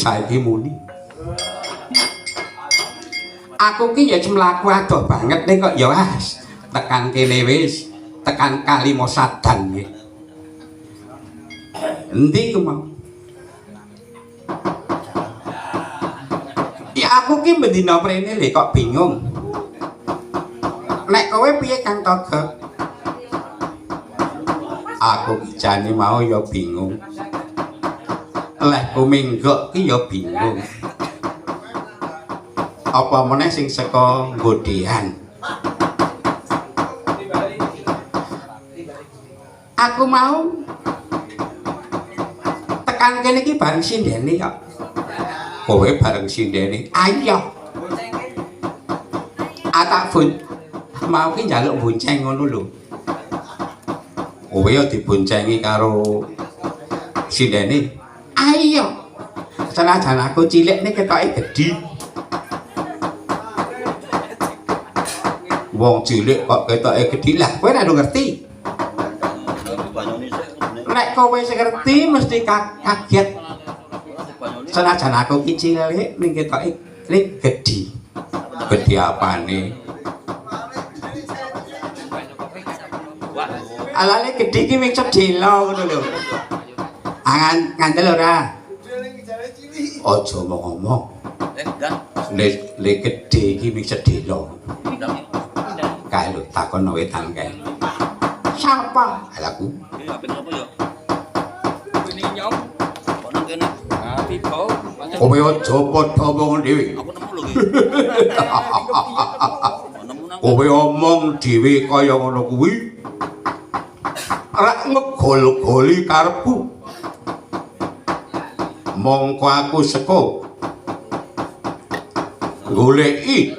Saiki muni. Aku ki ya cemlaku adoh banget ning kok ya tekan kene wis, tekan Kalimo Sadan nggih. Endi ku mau? Ya aku ki mendina prene lho kok bingung. Nek kowe piye Kang Toga? Aku ki jane mau ya bingung. Leh kuminggok ki ya bingung. Apa meneh sing saka nggodean. Aku mau tekan kene iki bareng sindene kok. Kowe bareng sindene. Ayo. Tak mau ki njaluk bonceng ngono lho. Kowe ya diboncengi karo sindene. Ayo. Senajan aku cilik nek ketoke gedhi. Wong cilik kok ketoke gedhi lah, kowe ora ngerti. Nek kowe sing ngerti mesti kaget. Senajan aku ki cilik ning ketoke gedhi. Gedhi apane? Alane gedhi ki ming sedelo ngono lho. Ngandel ora? Aja ngomong. Le gedhe iki ming sedelo. Kae lho takon wetan kae. Sapa? Alaku. Ape napa ya? Ini nyong. Kok nang kene? Ah, pipo. Kowe aja padha omong dhewe. Aku nemu lho iki. Kowe omong dhewe kaya ngono kuwi. Ora ngegol-goli karepku. Mongko aku seko goleki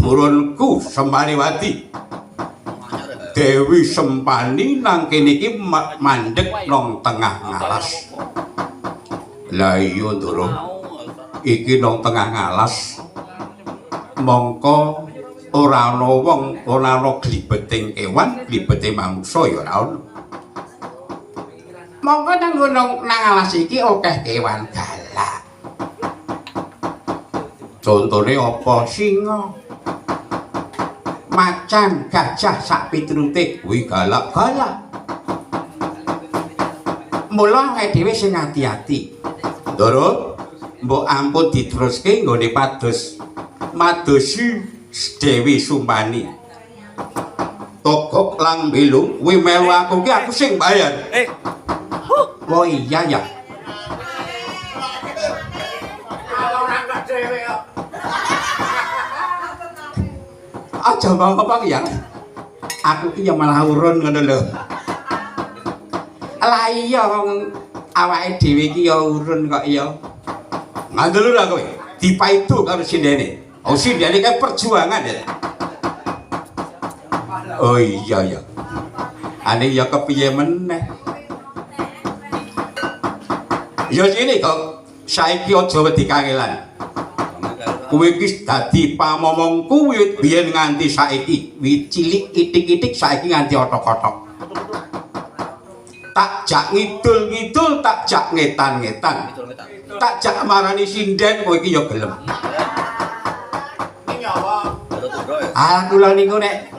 burunku Sempaniwati Dewi Sempani nang kene iki mandhek nang tengah ngalas. Lah iya Ndoro iki nang tengah ngalas mongko ora ana wong ora ana glibeting kewan glibete manungsa ya ora ono. Mongko nang gunung nang alas iki akeh kewan galak. Contone apa? Singa, macan, gajah sak piturute kuwi galak-galak. Mula awake dhewe sing ati-ati. Ndoro, mbok ampun diteruske nggone pados madosi Dewi Sumpani. Togok lang belung kuwi melu aku ki aku sing bayar. Oh iya ya. Aja mau apa ya? Aku ki ya malah urun ngono lho. Lah iya wong awake dhewe ki ya urun kok ya. Ngandel ora kowe? Dipaitu karo sindene. Oh sindene kan perjuangan ya. Oh iya ya. Ane ya kepiye meneh. Ya sini kok saiki aja wedi kangelan. Kowe iki dadi pamomongku wiwit biyen nganti saiki. Wiwit cilik itik-itik saiki nganti otok-otok. Tak jak ngidul-ngidul, tak jak ngetan-ngetan. Tak jak marani sinden kowe iki ya gelem. Ah kula niku nek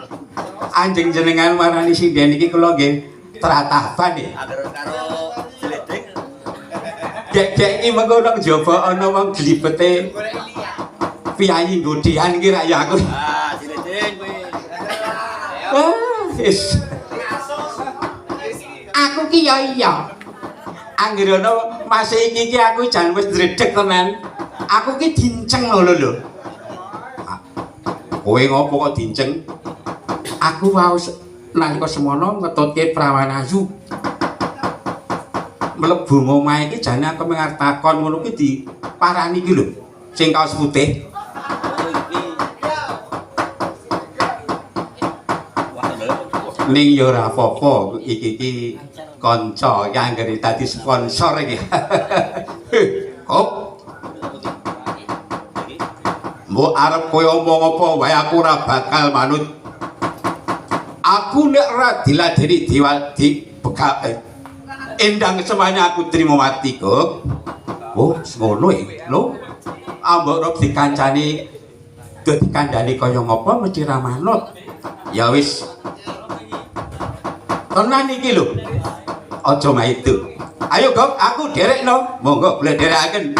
anjing jenengan marani sinden iki kula nggih tratapan nggih. Dek-dek iki mengko nang jaba ana wong glibete piyayi nggodhian iki ra ya aku. Ah, ciledeng kowe. Wis. Aku ki ya iya. Anggerana mase iki aku jan wis dredeg tenan. Aku ki dinceng ngono lho. Kowe ngopo kok dinceng? Aku wau nalika semono ngetutke prawan ayu. Mlebu omahe iki jane aku mengar takon ngono ki diparani ki lho. Sing kaos putih. Ning ya ora apa-apa iki kanca yang anggere dadi sponsor iki. Kok mbok arep kowe omong apa wae aku ora bakal manut. Aku nek ora diladeni dibekak endang semuanya aku terima mati kok. Oh, ngono iki lho. Ambok rop dikancani dikandani kaya ngapa mesti ra manut. Ya wis tenan iki lho. Aja maitu. Ayo, Gok, aku derekno. Monggo boleh derekaken.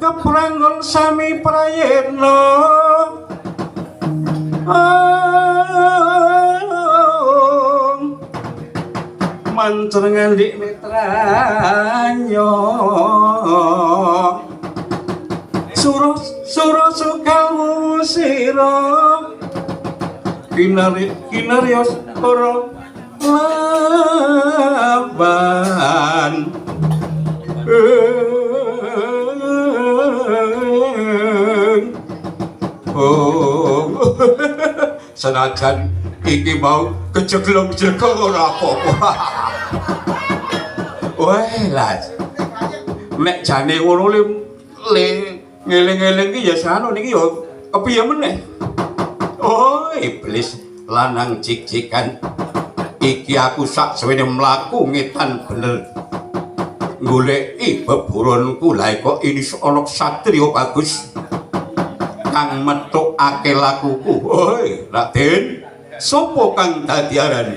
Kepranggon sami prayitna mancer ngandik netranya Sura sukalmu sira kinarios ora laban senajan iki mau kejeglong-jeglong ora apa-apa. Weh lah nek jane ngono le ngeling-eling ki ya sano niki ya kepiye meneh. Oh iblis lanang cik-cikan iki aku sak suwene mlaku ngetan bener goleki beburonku lha kok ini ana satriya bagus kang metukake lakuku. Oi Raden sapa kang dadi aran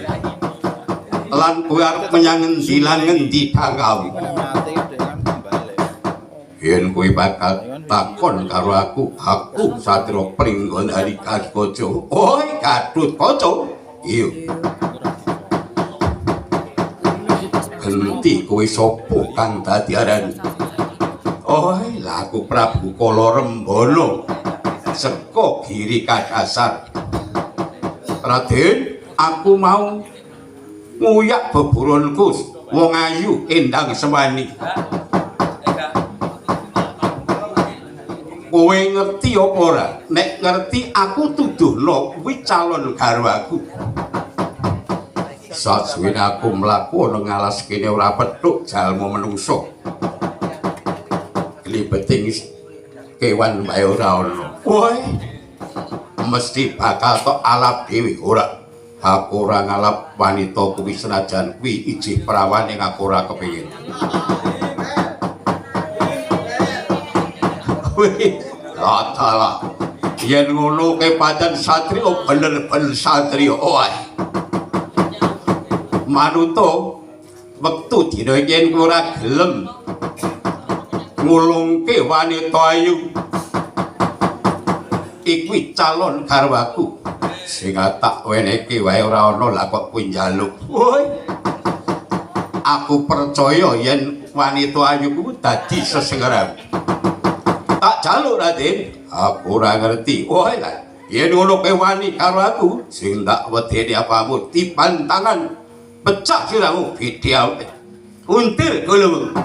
lan kowe arep menyang ngendi lan ngendi dangkamu? Yen kowe bakal takon karo aku Satria Pringgon Harikaca. Oi Gatotkaca. Iya. Genti kowe sapa kang dadi aran? Oi, lah aku Prabu Kala Rembana saka Giri Kadasar. Raden, aku mau nguyak beburonku wong ayu endang semani. Kowe ngerti apa ora? Nek ngerti aku tuduhno kuwi calon garwaku. Sasuwene aku mlaku ana ngalas kene ora petuk jalma menungso. Klibeting kewan bae ora ana. Woi. Mesti bakal tok alap dhewe ora. Aku ora ngalap wanita kuwi senajan kuwi ijih prawan ing aku ora kepengin. Wih, latalah. Yen ngono ke pancen satriya bener-bener satriya. Oi. Manuto wektu dina yen kowe ora gelem ngulungke wanita ayu iki calon garwaku sing tak wenehke wae ora ana lah kok kowe njaluk. Woi. Aku percaya yen wanita ayu kuwi dadi sesengeran. Tak jaluk Raden, aku ora ngerti. Woi lah, yen ngono kowe wani karo aku sing tak wedeni apamu tiban tangan pecah siramu video untir golemu.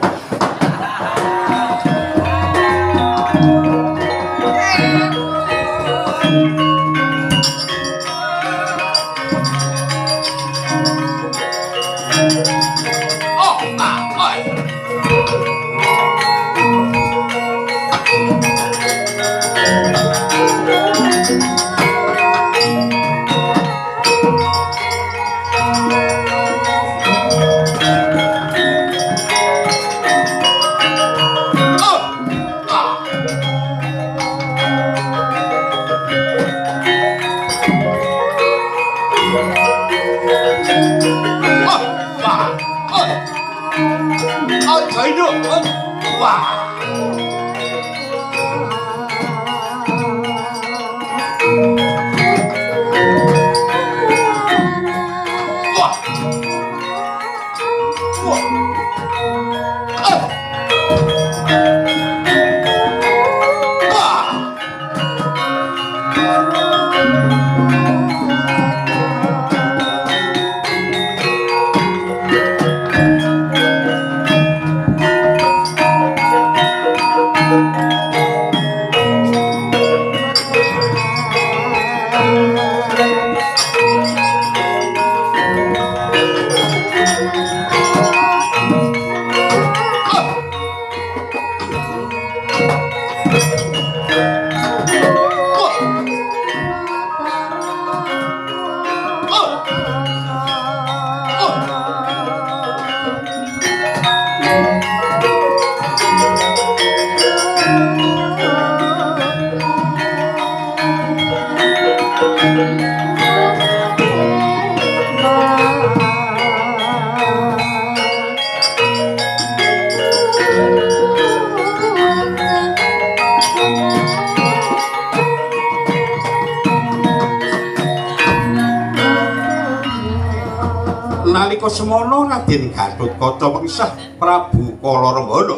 Nalika semono Raden Gatotkaca mengsah Prabu Kala Rembana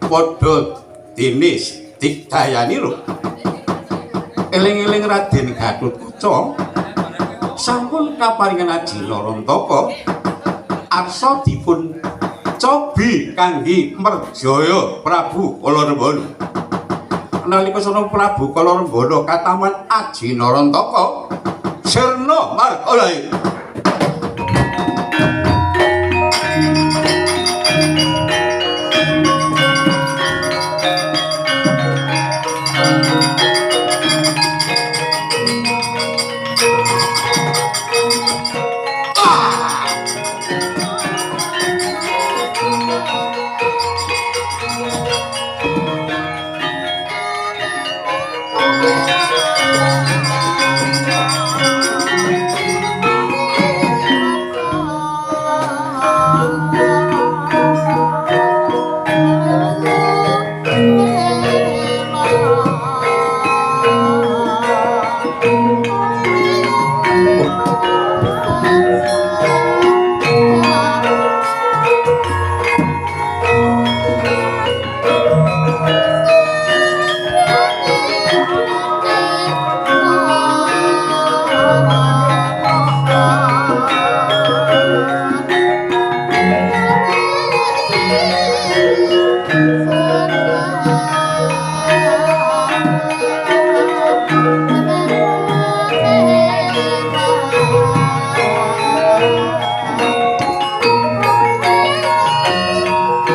padha dene Dikdayani lho. Eling-eling Raden Gatotkaca sampun kaparingan Ajina Rantaka arsa dipun cobi kangge merjaya Prabu Kalarembana. Nalika sono Prabu Kalarembana kataman Ajina Rantaka sirna margalae.